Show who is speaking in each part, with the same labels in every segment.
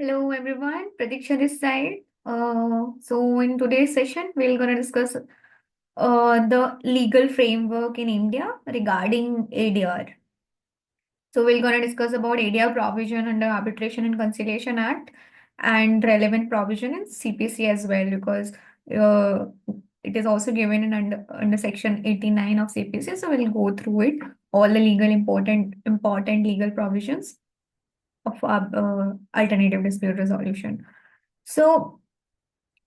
Speaker 1: Hello everyone, Pratiksha this side. So in today's session, we're gonna discuss the legal framework in India regarding ADR. So we're gonna discuss about ADR provision under Arbitration and Conciliation Act and relevant provision in CPC as well because uh, it is also given in under Section 89 of CPC. So we'll go through it, all the legal important legal provisions of alternative dispute resolution. So,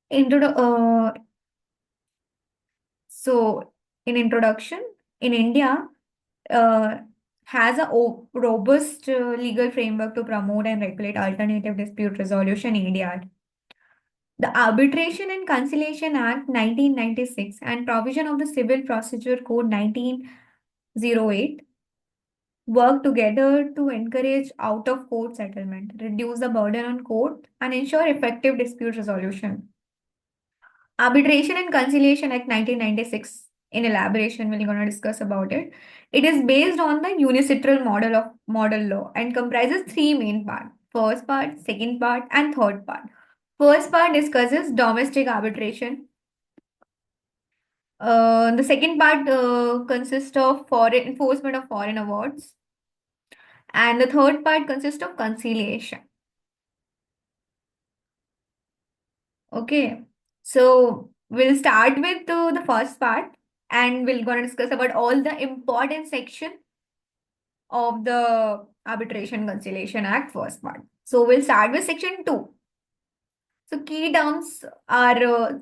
Speaker 1: into the so in introduction, in India, uh, has a robust legal framework to promote and regulate alternative dispute resolution (ADR). The Arbitration and Conciliation Act 1996 and provision of the Civil Procedure Code 1908 work together to encourage out-of-court settlement, reduce the burden on court, and ensure effective dispute resolution. Arbitration and Conciliation Act 1996, in elaboration, we're going to discuss about it. It is based on the unicitral model law and comprises three main parts. First part, second part, and third part. First part discusses domestic arbitration. The second part consists of foreign enforcement of foreign awards, and the third part consists of conciliation. Okay, so we'll start with the first part, and we're going to discuss about all the important section of the Arbitration Conciliation Act first part. So we'll start with section 2. So key terms are,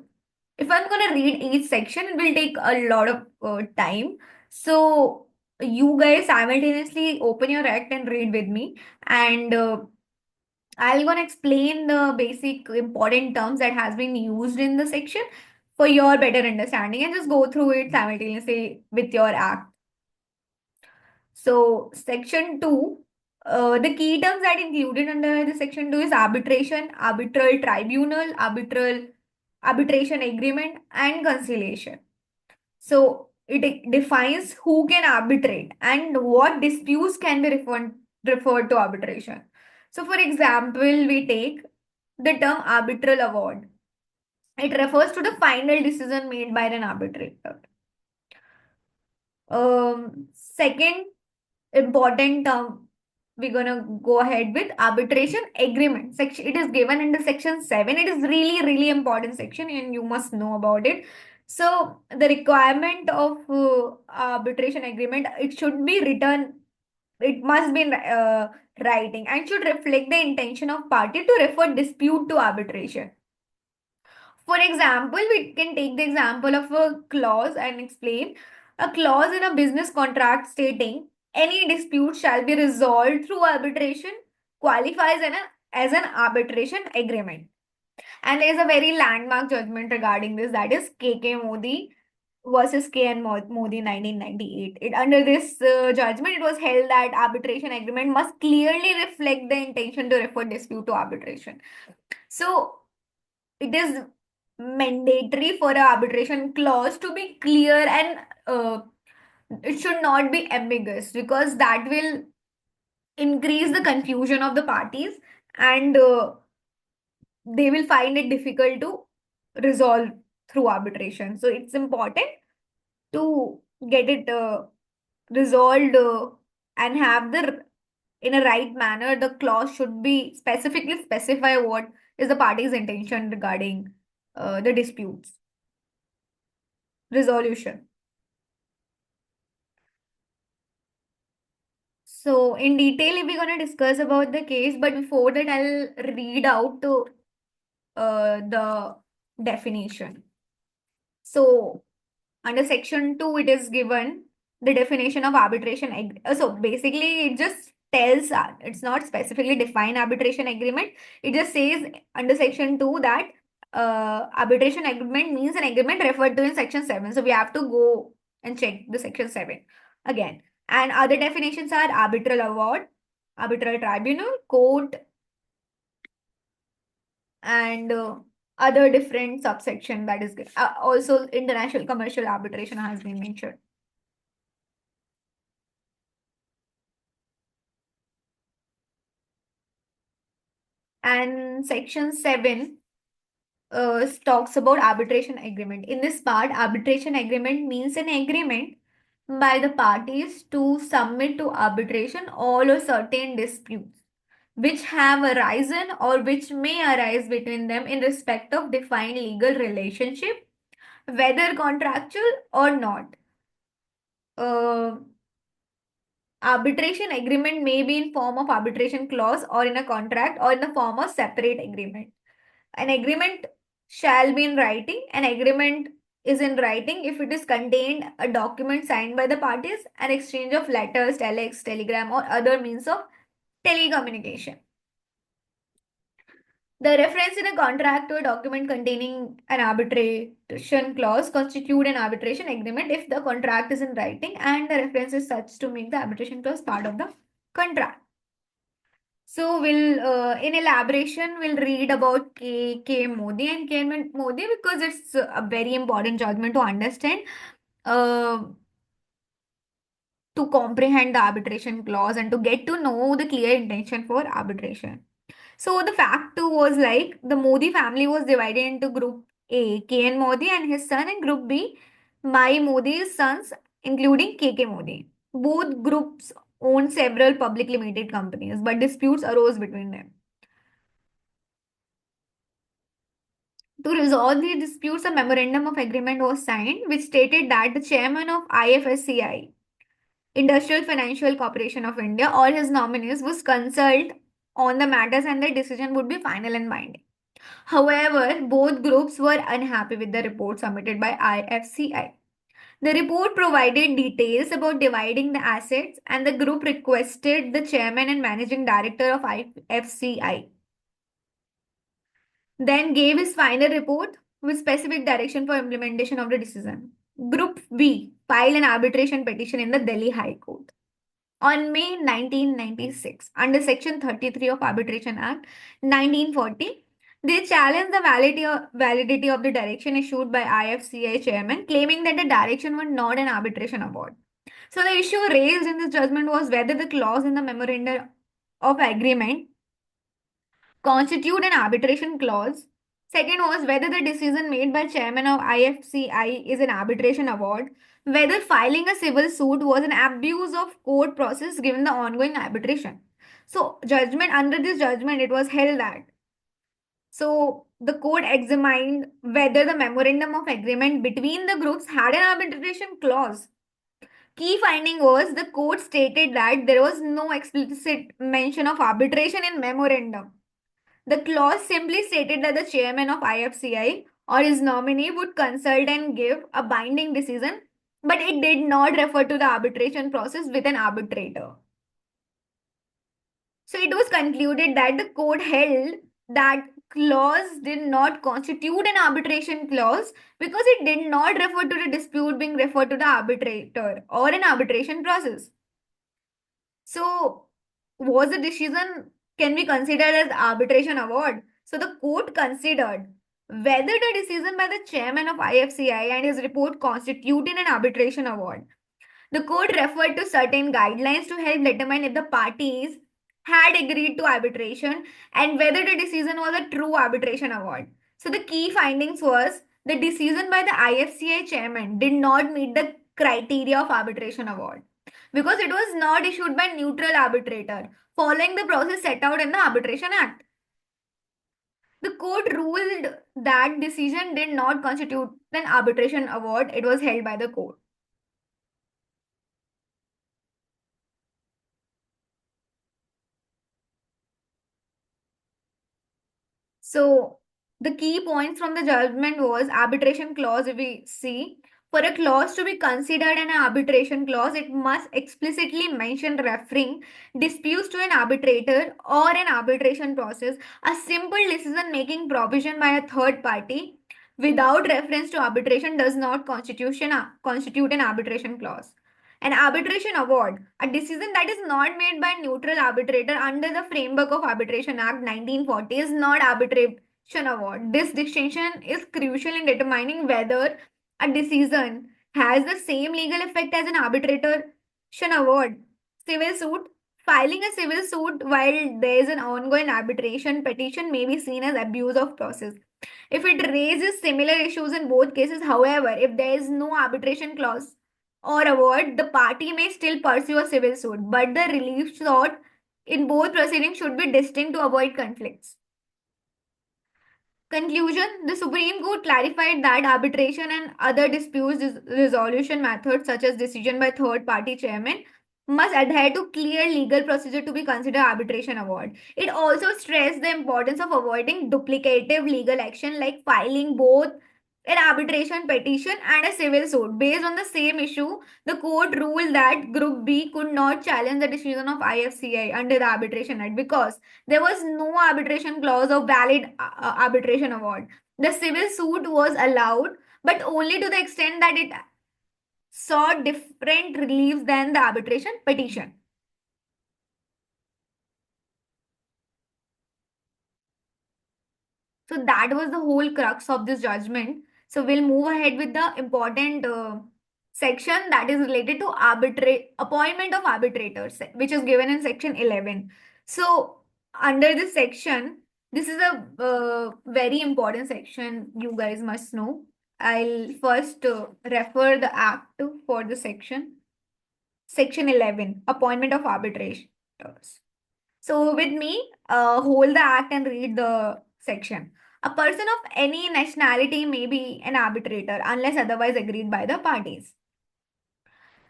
Speaker 1: if I'm going to read each section, it will take a lot of time. So you guys simultaneously open your act and read with me, and I'll gonna explain the basic important terms that has been used in the section for your better understanding and just go through it simultaneously with your act. So section 2, the key terms that included under the section 2 is arbitration, arbitral tribunal, arbitration agreement, and conciliation. So it defines who can arbitrate and what disputes can be referred to arbitration. So for example, we take the term arbitral award. It refers to the final decision made by an arbitrator. Second important term we're gonna go ahead with arbitration agreement section. It is given in the section 7. It is really important section and you must know about it. So the requirement of arbitration agreement, it should be written, it must be in writing and should reflect the intention of party to refer dispute to arbitration. For example, we can take the example of a clause and explain a clause in a business contract stating any dispute shall be resolved through arbitration qualifies as an arbitration agreement. And there is a very landmark judgment regarding this, that is KK Modi versus KN Modi 1998. Under this judgment, it was held that arbitration agreement must clearly reflect the intention to refer dispute to arbitration. So it is mandatory for a arbitration clause to be clear and it should not be ambiguous because that will increase the confusion of the parties and they will find it difficult to resolve through arbitration. So it's important to get it resolved and have the in a right manner. The clause should be specifically specify what is the party's intention regarding the disputes resolution. So in detail, we're going to discuss about the case, but before that, I'll read out the definition. So under section 2, it is given the definition of arbitration. So basically, it just tells, it's not specifically define arbitration agreement. It just says under section 2 that arbitration agreement means an agreement referred to in section 7. So we have to go and check the section 7 again. And other definitions are arbitral award, arbitral tribunal, court, and other different subsection that is also international commercial arbitration has been mentioned. And section 7 talks about arbitration agreement. In this part, arbitration agreement means an agreement by the parties to submit to arbitration all or certain disputes which have arisen or which may arise between them in respect of defined legal relationship, whether contractual or not. Uh, Arbitration agreement may be in form of arbitration clause or in a contract or in the form of separate agreement. An agreement shall be in writing. An agreement is in writing if it is contained a document signed by the parties, an exchange of letters, telex, telegram, or other means of telecommunication. The reference in a contract to a document containing an arbitration clause constitute an arbitration agreement if the contract is in writing and the reference is such to make the arbitration clause part of the contract. So we'll in elaboration we'll read about K. Modi and K. Modi because it's a very important judgment to understand, uh, to comprehend the arbitration clause and to get to know the clear intention for arbitration. So the fact too was like the Modi family was divided into group A, K. N. Modi and his son, and group B, my Modi's sons, including K. Modi. Both groups owned several publicly limited companies, but disputes arose between them. To resolve these disputes, a memorandum of agreement was signed, which stated that the chairman of IFSCI, Industrial Financial Corporation of India, or his nominees was consulted on the matters and the decision would be final and binding. However, both groups were unhappy with the report submitted by IFCI. The report provided details about dividing the assets, and the group requested the chairman and managing director of IFCI then gave his final report with specific direction for implementation of the decision. Group B filed an arbitration petition in the Delhi High Court. On May 1996, under Section 33 of Arbitration Act 1940, they challenged the validity of the direction issued by IFCI chairman, claiming that the direction was not an arbitration award. So the issue raised in this judgment was whether the clause in the memorandum of agreement constitute an arbitration clause. Second was whether the decision made by chairman of IFCI is an arbitration award, whether filing a civil suit was an abuse of court process given the ongoing arbitration. So judgment under this judgment it was held that so the court examined whether the memorandum of agreement between the groups had an arbitration clause. Key finding was the court stated that there was no explicit mention of arbitration in memorandum. The clause simply stated that the chairman of IFCI or his nominee would consult and give a binding decision, but it did not refer to the arbitration process with an arbitrator. So it was concluded that the court held that clause did not constitute an arbitration clause because it did not refer to the dispute being referred to the arbitrator or an arbitration process. So was the decision can be considered as arbitration award? So the court considered whether the decision by the chairman of IFCI and his report constituted an arbitration award. The court referred to certain guidelines to help determine if the parties had agreed to arbitration and whether the decision was a true arbitration award. So the key findings was the decision by the IFCI chairman did not meet the criteria of arbitration award because it was not issued by neutral arbitrator following the process set out in the Arbitration Act. The court ruled that decision did not constitute an arbitration award. It was held by the court. So the key points from the judgment was arbitration clause. If we see, for a clause to be considered an arbitration clause, it must explicitly mention referring disputes to an arbitrator or an arbitration process, a simple decision making provision by a third party without reference to arbitration does not constitute an arbitration clause. An arbitration award, a decision that is not made by neutral arbitrator under the framework of Arbitration Act 1940 is not arbitration award. This distinction is crucial in determining whether a decision has the same legal effect as an arbitration award. Civil suit Filing a civil suit while there is an ongoing arbitration petition may be seen as abuse of process if it raises similar issues in both cases. However, if there is no arbitration clause or award, the party may still pursue a civil suit, but the relief sought in both proceedings should be distinct to avoid conflicts. Conclusion: the Supreme Court clarified that arbitration and other disputes resolution methods, such as decision by third party chairman, must adhere to clear legal procedure to be considered arbitration award. It also stressed the importance of avoiding duplicative legal action like filing both an arbitration petition and a civil suit based on the same issue. The court ruled that Group B could not challenge the decision of IFCI under the Arbitration Act because there was no arbitration clause or valid arbitration award. The civil suit was allowed, but only to the extent that it sought different reliefs than the arbitration petition. So that was the whole crux of this judgment. So we'll move ahead with the important section that is related to arbitrate appointment of arbitrators, which is given in section 11. So under this section, this is a very important section you guys must know. I'll first refer the act for the section. Section 11, appointment of arbitrators. So with me, hold the act and read the section. A person of any nationality may be an arbitrator unless otherwise agreed by the parties.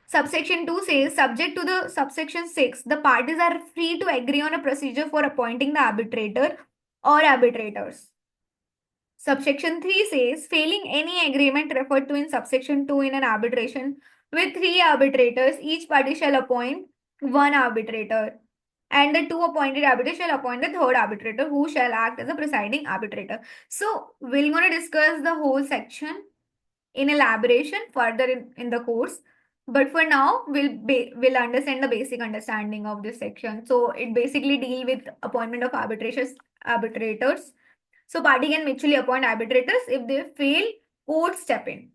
Speaker 1: Subsection 2 says, subject to the subsection 6, the parties are free to agree on a procedure for appointing the arbitrator or arbitrators. Subsection 3 says, failing any agreement referred to in subsection 2 in an arbitration with three arbitrators, each party shall appoint one arbitrator, and the two appointed arbitrators shall appoint the third arbitrator who shall act as a presiding arbitrator. So, we're going to discuss the whole section in elaboration further in the course. But for now, we'll understand the basic understanding of this section. So, it basically deal with appointment of arbitrators. So party can mutually appoint arbitrators. If they fail, court step in.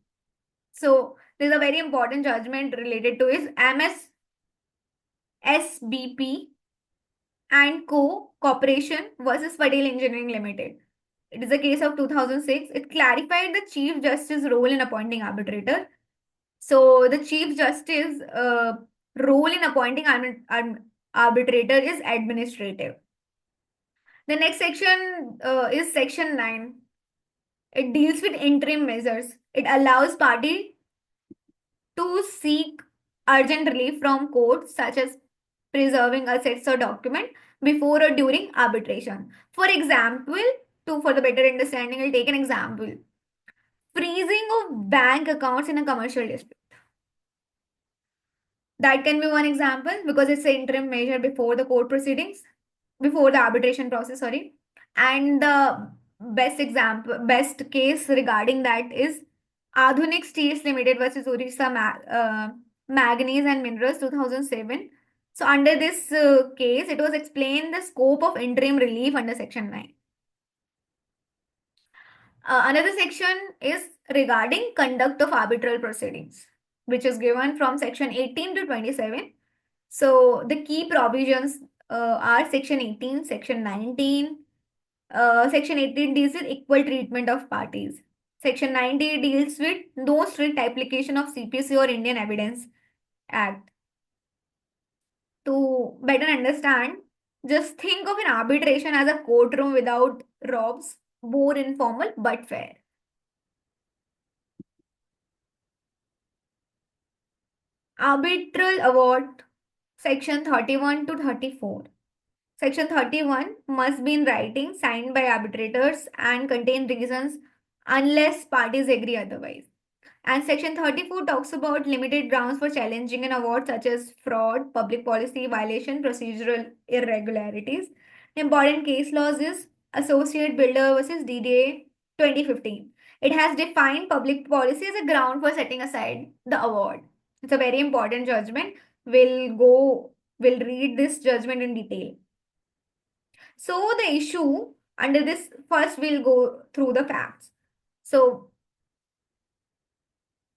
Speaker 1: So there's a very important judgment related to is MS SBP and Co. Corporation versus Patel Engineering Limited. It is a case of 2006. It clarified the Chief Justice role in appointing arbitrator. So the Chief Justice role in appointing arbitrator is administrative. The next section is section 9. It deals with interim measures. It allows party to seek urgent relief from court, such as preserving assets or document before or during arbitration. For example, for the better understanding, I'll take an example. Freezing of bank accounts in a commercial dispute. That can be one example because it's an interim measure before the court proceedings, before the arbitration process, sorry. And the best case regarding that is Adhunik Steels Limited versus Orissa Manganese and Minerals 2007. So under this case, it was explained the scope of interim relief under Section 9. Another section is regarding conduct of arbitral proceedings, which is given from Section 18 to 27. So the key provisions are Section 18, Section 19. Section 18 deals with equal treatment of parties. Section 90 deals with no strict application of CPC or Indian Evidence Act. To better understand, just think of an arbitration as a courtroom without robes, more informal but fair. Arbitral award, Section 31 to 34. Section 31 must be in writing, signed by arbitrators, and contain reasons unless parties agree otherwise. And Section 34 talks about limited grounds for challenging an award such as fraud, public policy violation, procedural irregularities. Important case laws is Associate Builder versus DDA 2015. It has defined public policy as a ground for setting aside the award. It's a very important judgment. We'll read this judgment in detail. So the issue under this, first we'll go through the facts. So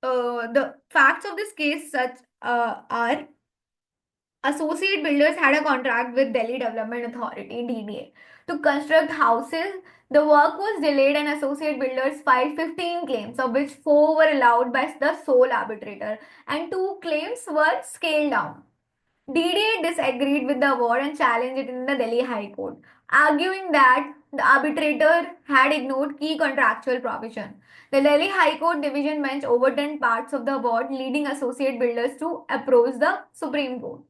Speaker 1: the facts of this case such are Associate Builders had a contract with Delhi Development Authority (DDA) to construct houses. The work was delayed, and Associate Builders filed 15 claims, of which 4 were allowed by the sole arbitrator, and 2 claims were scaled down. DDA disagreed with the award and challenged it in the Delhi High Court, arguing that the arbitrator had ignored key contractual provision. The Delhi High Court division bench overturned parts of the award, leading associate builders to approach the Supreme Court.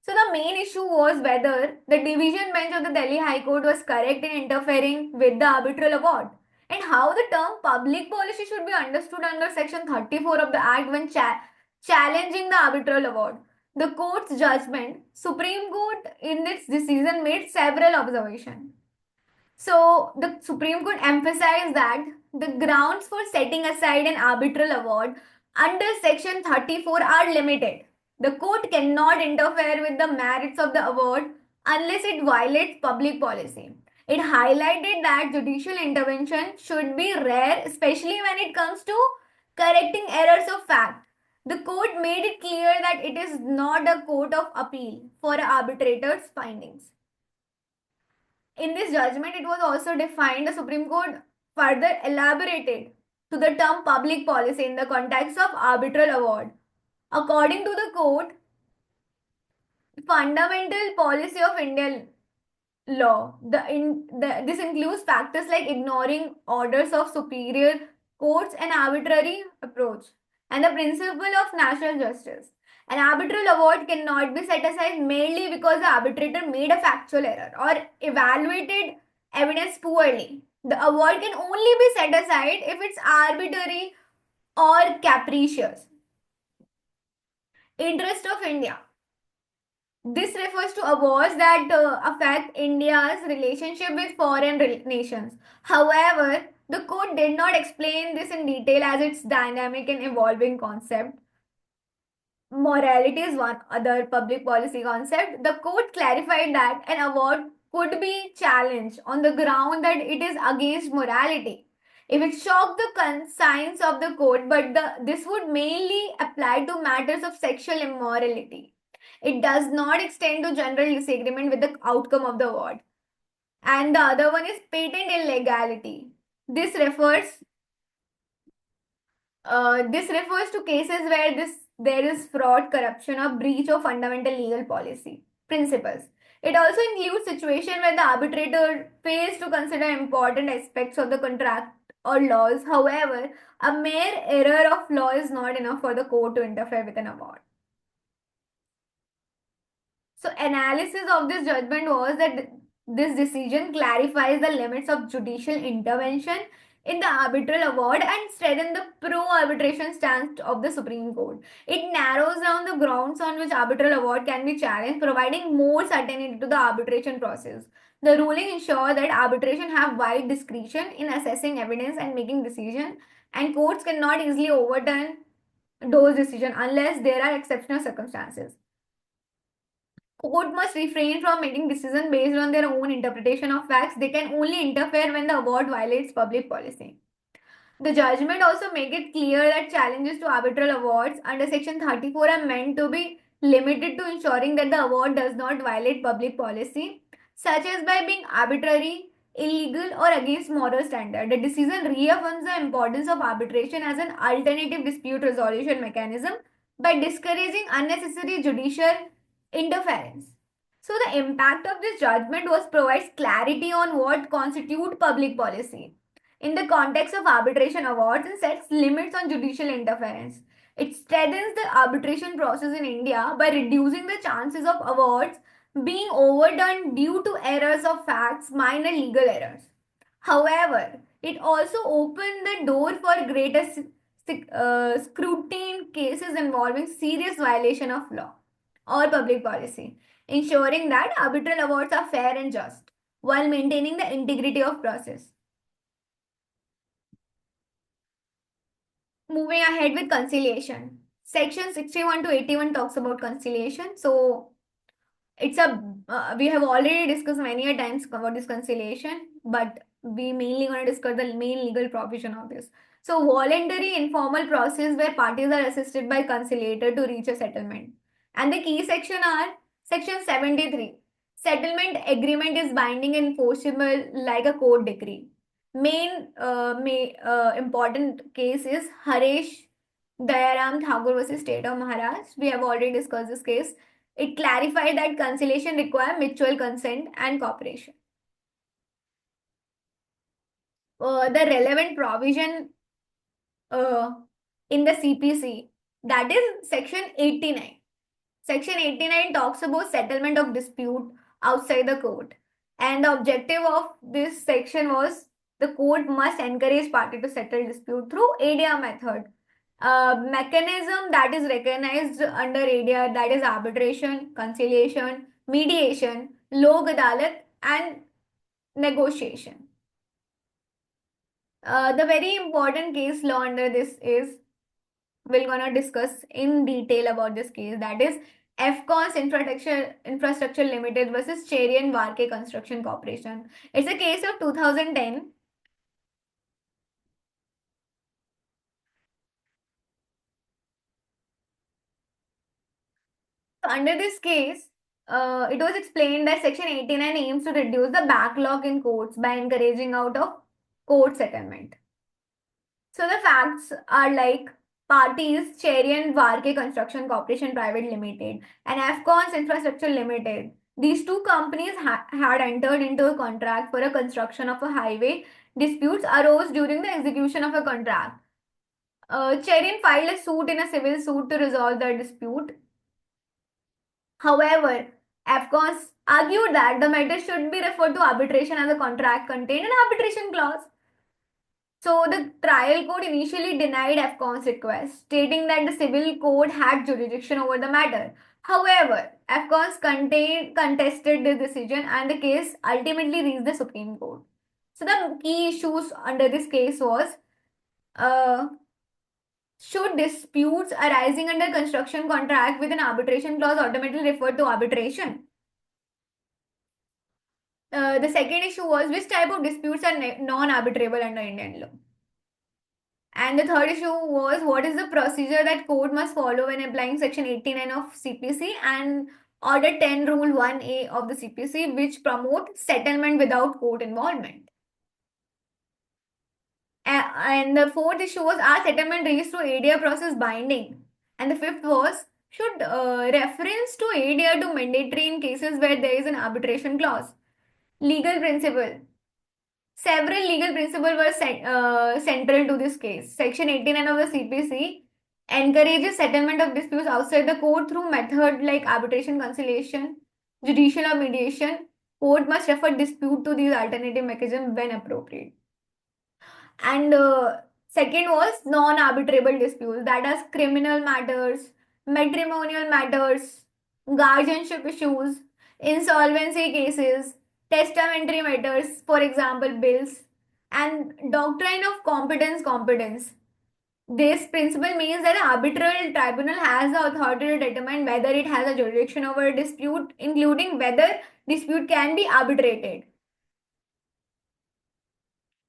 Speaker 1: So the main issue was whether the division bench of the Delhi High Court was correct in interfering with the arbitral award, and how the term public policy should be understood under Section 34 of the Act when challenging the arbitral award. The court's judgment, Supreme Court in its decision made several observations. So the Supreme Court emphasized that the grounds for setting aside an arbitral award under Section 34 are limited. The court cannot interfere with the merits of the award unless it violates public policy. It highlighted that judicial intervention should be rare, especially when it comes to correcting errors of fact. The court made it clear that it is not a court of appeal for an arbitrator's findings. In this judgment, it was also defined, the Supreme Court further elaborated to the term public policy in the context of arbitral award. According to the court, fundamental policy of Indian law, this includes factors like ignoring orders of superior courts and arbitrary approach, and the principle of natural justice. An arbitral award cannot be set aside merely because the arbitrator made a factual error or evaluated evidence poorly. The award can only be set aside if it's arbitrary or capricious. Interest of India. This refers to awards that affect India's relationship with foreign nations. However, the court did not explain this in detail as it's dynamic and evolving concept. Morality is one other public policy concept. The court clarified that an award could be challenged on the ground that it is against morality if it shocked the conscience of the court, but this would mainly apply to matters of sexual immorality. It does not extend to general disagreement with the outcome of the award. And the other one is patent illegality. This refers to cases where there is fraud, corruption, or breach of fundamental legal policy principles. It also includes situations where the arbitrator fails to consider important aspects of the contract or laws. However, a mere error of law is not enough for the court to interfere with an award. So analysis of this judgment was that this decision clarifies the limits of judicial intervention in the arbitral award and strengthens the pro-arbitration stance of the Supreme Court. It narrows down the grounds on which arbitral award can be challenged, providing more certainty to the arbitration process. The ruling ensures that arbitration have wide discretion in assessing evidence and making decisions, and courts cannot easily overturn those decisions unless there are exceptional circumstances. Court must refrain from making decisions based on their own interpretation of facts. They can only interfere when the award violates public policy. The judgment also make it clear that challenges to arbitral awards under Section 34 are meant to be limited to ensuring that the award does not violate public policy, such as by being arbitrary, illegal, or against moral standard. The decision reaffirms the importance of arbitration as an alternative dispute resolution mechanism by discouraging unnecessary judicial interference. So the impact of this judgment was provides clarity on what constitute public policy in the context of arbitration awards and sets limits on judicial interference. It strengthens the arbitration process in India by reducing the chances of awards being overdone due to errors of facts, minor legal errors. However, it also opened the door for greater scrutiny in cases involving serious violation of law or public policy, ensuring that arbitral awards are fair and just while maintaining the integrity of process. Moving ahead with conciliation. Section 61 to 81 talks about conciliation. So it's we have already discussed many a times about this conciliation, but we mainly going to discuss the main legal provision of this. So voluntary informal process where parties are assisted by conciliator to reach a settlement. And the key section are Section 73. Settlement agreement is binding and enforceable like a court decree. Main important case is Haresh Dayaram Thakur versus State of Maharashtra. We have already discussed this case. It clarified that conciliation requires mutual consent and cooperation. The relevant provision uh, in the CPC, that is Section 89. Section 89 talks about settlement of dispute outside the court. And the objective of this section was the court must encourage party to settle dispute through ADR method. Mechanism that is recognized under ADR, that is arbitration, conciliation, mediation, lok adalat, and negotiation. The very important case law under this is, we're gonna discuss in detail about this case, that is FCONS Infrastructure Limited versus Cherry and Varke Construction Corporation. It's a case of 2010. Under this case, it was explained that Section 89 aims to reduce the backlog in courts by encouraging out of court settlement. So the facts are like, parties Cherry and Varke Construction Corporation Private Limited and Afcons Infrastructure Limited. These two companies had entered into a contract for a construction of a highway. Disputes arose during the execution of a contract. Cherry filed a suit in a civil suit to resolve the dispute. However, Afcons argued that the matter should be referred to arbitration as the contract contained an arbitration clause. So the trial court initially denied Afcon's request, stating that the civil court had jurisdiction over the matter. However, Afcons contested the decision and the case ultimately reached the Supreme Court. So the key issues under this case was, uh, should disputes arising under construction contract with an arbitration clause automatically refer to arbitration? The second issue was, which type of disputes are non-arbitrable under Indian law? And the third issue was, what is the procedure that court must follow when applying Section 89 of CPC and Order 10 Rule 1A of the CPC, which promote settlement without court involvement? And the fourth issue was, are settlement reached through ADR process binding? And the fifth was, should reference to ADR to mandatory in cases where there is an arbitration clause? Legal principle. Several legal principles were central to this case. Section 89 of the CPC encourages settlement of disputes outside the court through method like arbitration, conciliation, judicial or mediation. Court must refer dispute to these alternative mechanisms when appropriate. And second was non-arbitrable disputes, that is criminal matters, matrimonial matters, guardianship issues, insolvency cases, testamentary matters, for example, bills, and doctrine of competence. This principle means that an arbitral tribunal has the authority to determine whether it has a jurisdiction over a dispute, including whether dispute can be arbitrated.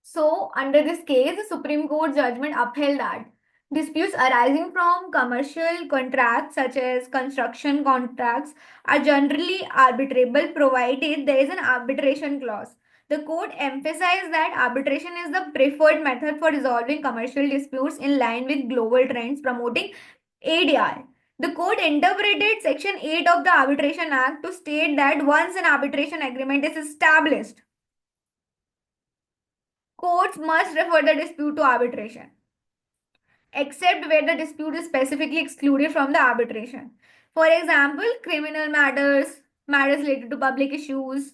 Speaker 1: So, under this case, the Supreme Court judgment upheld that disputes arising from commercial contracts, such as construction contracts, are generally arbitrable provided there is an arbitration clause. The court emphasized that arbitration is the preferred method for resolving commercial disputes in line with global trends promoting ADR. The court interpreted Section 8 of the Arbitration Act to state that once an arbitration agreement is established, courts must refer the dispute to arbitration, except where the dispute is specifically excluded from the arbitration. For example, criminal matters, matters related to public issues.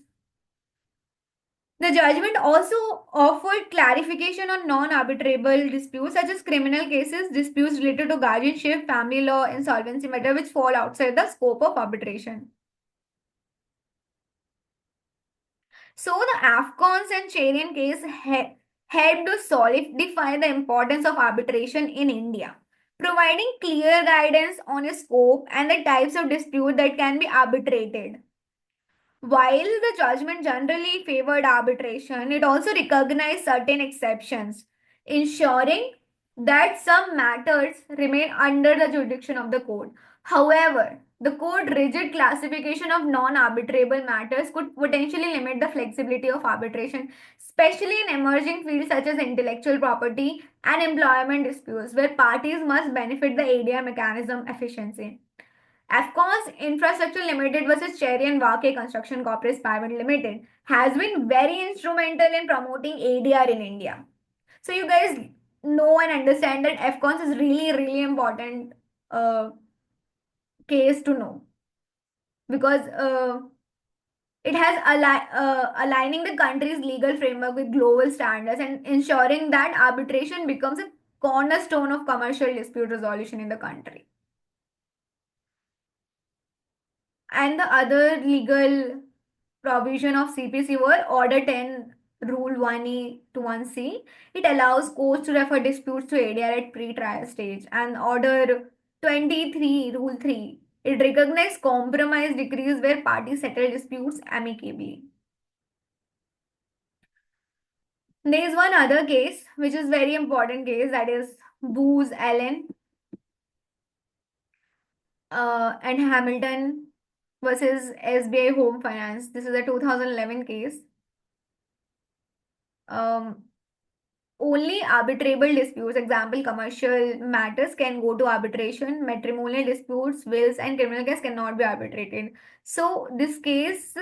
Speaker 1: The judgment also offered clarification on non-arbitrable disputes such as criminal cases, disputes related to guardianship, family law, insolvency matter, which fall outside the scope of arbitration. So the Afcons and Cherian case helped to solidify the importance of arbitration in India, providing clear guidance on its scope and the types of dispute that can be arbitrated. While the judgment generally favored arbitration, it also recognized certain exceptions, ensuring that some matters remain under the jurisdiction of the court. However, the court rigid classification of non-arbitrable matters could potentially limit the flexibility of arbitration, especially in emerging fields such as intellectual property and employment disputes, where parties must benefit the ADR mechanism efficiency. Afcon's Infrastructure Limited versus Cherry and Vake Construction Corporation Private Limited has been very instrumental in promoting ADR in India. So you guys know and understand that Afcons is really, really important case to know because it has aligning the country's legal framework with global standards and ensuring that arbitration becomes a cornerstone of commercial dispute resolution in the country. And the other legal provision of CPC were Order 10, Rule 1E to 1C. It allows courts to refer disputes to ADR at pre-trial stage. And Order 23, Rule 3, it recognizes compromise decrees where parties settle disputes amicably. There is one other case, which is very important case, that is Booz Allen and Hamilton versus SBI Home Finance. This is a 2011 case. Um, Only arbitrable disputes, example, commercial matters can go to arbitration. Matrimonial disputes, wills, and criminal case cannot be arbitrated. So this case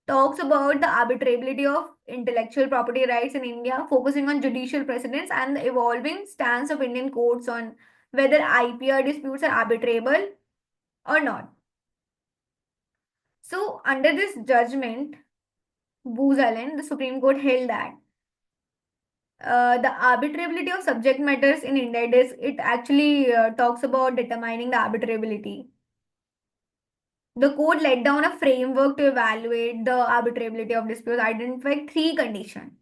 Speaker 1: talks about the arbitrability of intellectual property rights in India, focusing on judicial precedents and the evolving stance of Indian courts on whether IPR disputes are arbitrable or not. So under this judgment, Booz Allen, the Supreme Court held that the arbitrability of subject matters in India, it actually talks about determining the arbitrability. The court laid down a framework to evaluate the arbitrability of disputes, identify three conditions.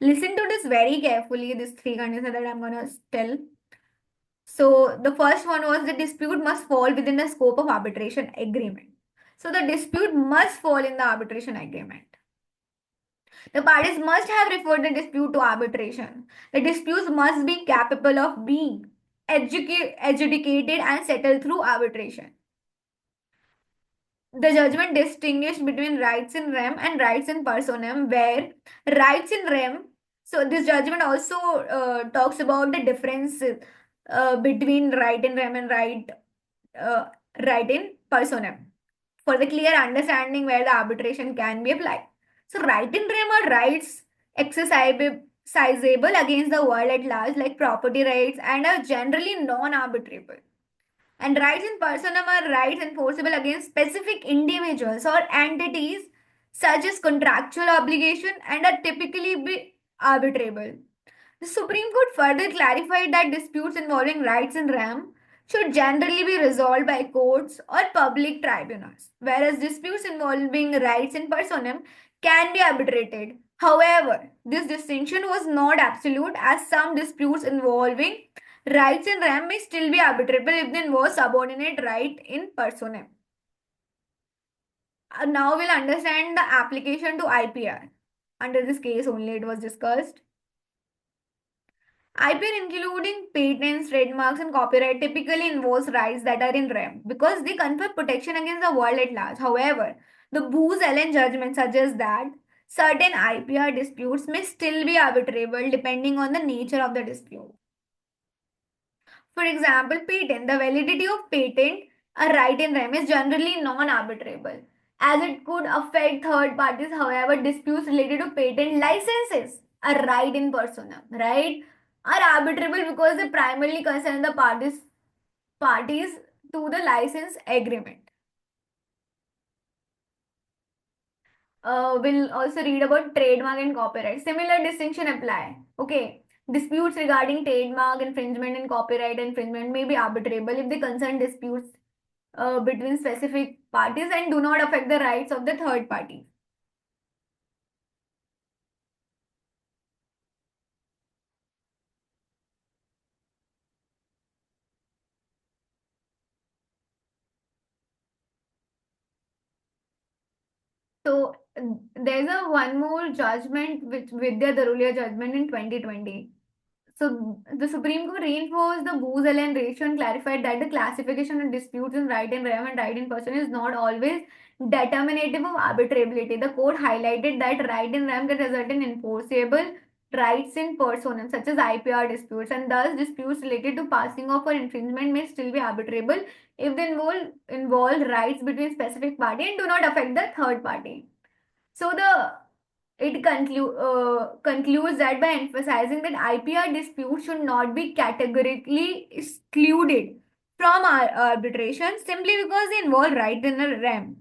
Speaker 1: Listen to this very carefully, these three conditions that I'm going to tell. So, the first one was the dispute must fall within the scope of arbitration agreement. So, the dispute must fall in the arbitration agreement. The parties must have referred the dispute to arbitration. The disputes must be capable of being adjudicated and settled through arbitration. The judgment distinguished between rights in rem and rights in personam, where rights in rem, so this judgment also talks about the difference between right in rem and uh, right in personam for the clear understanding where the arbitration can be applied. So, right in rem are rights exercisable against the world at large, like property rights, and are generally non-arbitrable. And rights in personam are rights enforceable against specific individuals or entities, such as contractual obligation, and are typically be arbitrable. The Supreme Court further clarified that disputes involving rights in RAM should generally be resolved by courts or public tribunals, whereas disputes involving rights in personam can be arbitrated. However, this distinction was not absolute, as some disputes involving rights in RAM may still be arbitrable if they involve subordinate right in personam. Now we'll understand the application to IPR. Under this case only it was discussed. IPR, including patents, trademarks, and copyright, typically involves rights that are in rem because they confer protection against the world at large. However, the Booz Allen judgment suggests that certain IPR disputes may still be arbitrable depending on the nature of the dispute. For example, patent. The validity of patent, a right in rem, is generally non-arbitrable as it could affect third parties. However, disputes related to patent licenses, a right in persona, right, are arbitrable because they primarily concern the parties to the license agreement. We'll also read about trademark and copyright. Similar distinction apply. Okay. Disputes regarding trademark infringement and copyright infringement may be arbitrable if they concern disputes between specific parties and do not affect the rights of the third party. So there's a one more judgment which Vidya Darulia judgment in 2020. So the Supreme Court reinforced the Booz-Allen ratio and clarified that the classification of disputes in right in rem and right in person is not always determinative of arbitrability. The court highlighted that right in rem can result in enforceable rights in personam, such as IPR disputes, and thus disputes related to passing off or infringement may still be arbitrable if they involve rights between specific party and do not affect the third party. So concludes that by emphasizing that IPR disputes should not be categorically excluded from arbitration simply because they involve right in a realm.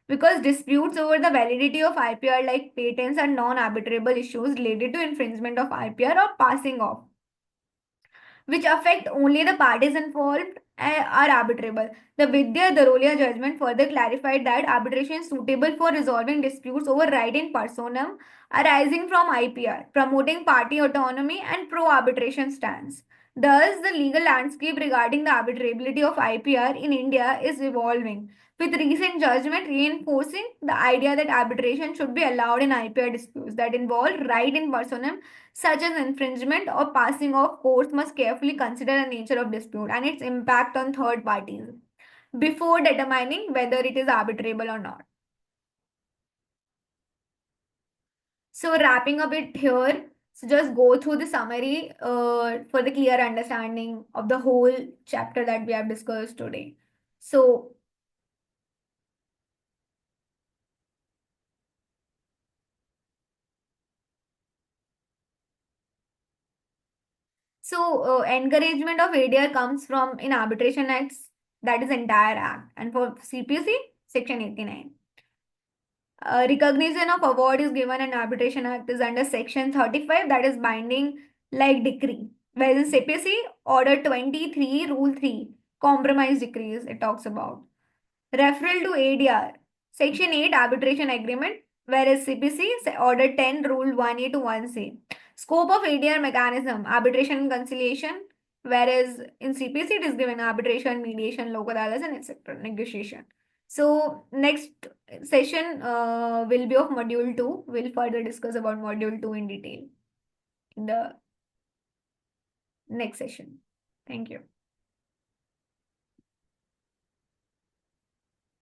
Speaker 1: Because disputes over the validity of IPR, like patents, are non-arbitrable issues related to infringement of IPR or passing off, which affect only the parties involved, are arbitrable. The Vidya Darolia judgment further clarified that arbitration is suitable for resolving disputes over right in personam arising from IPR, promoting party autonomy and pro-arbitration stance. Thus, the legal landscape regarding the arbitrability of IPR in India is evolving, with recent judgment reinforcing the idea that arbitration should be allowed in IPR disputes that involve right in personam such as infringement or passing off. Courts must carefully consider the nature of dispute and its impact on third parties before determining whether it is arbitrable or not. So, wrapping up it here, so just go through the summary for the clear understanding of the whole chapter that we have discussed today. So, encouragement of ADR comes from in arbitration acts, that is entire act, and for CPC, section 89. Recognition of award is given in Arbitration Act is under Section 35, that is binding like decree. Whereas in CPC, Order 23, Rule 3, compromise decrees, it talks about. Referral to ADR, Section 8, arbitration agreement, whereas CPC, Order 10, Rule 1A to 1C. Scope of ADR mechanism, arbitration and conciliation, whereas in CPC it is given arbitration, mediation, local adalas, and etc. negotiation. So next session will be of module 2. We'll further discuss about module 2 in detail in the next session. Thank you.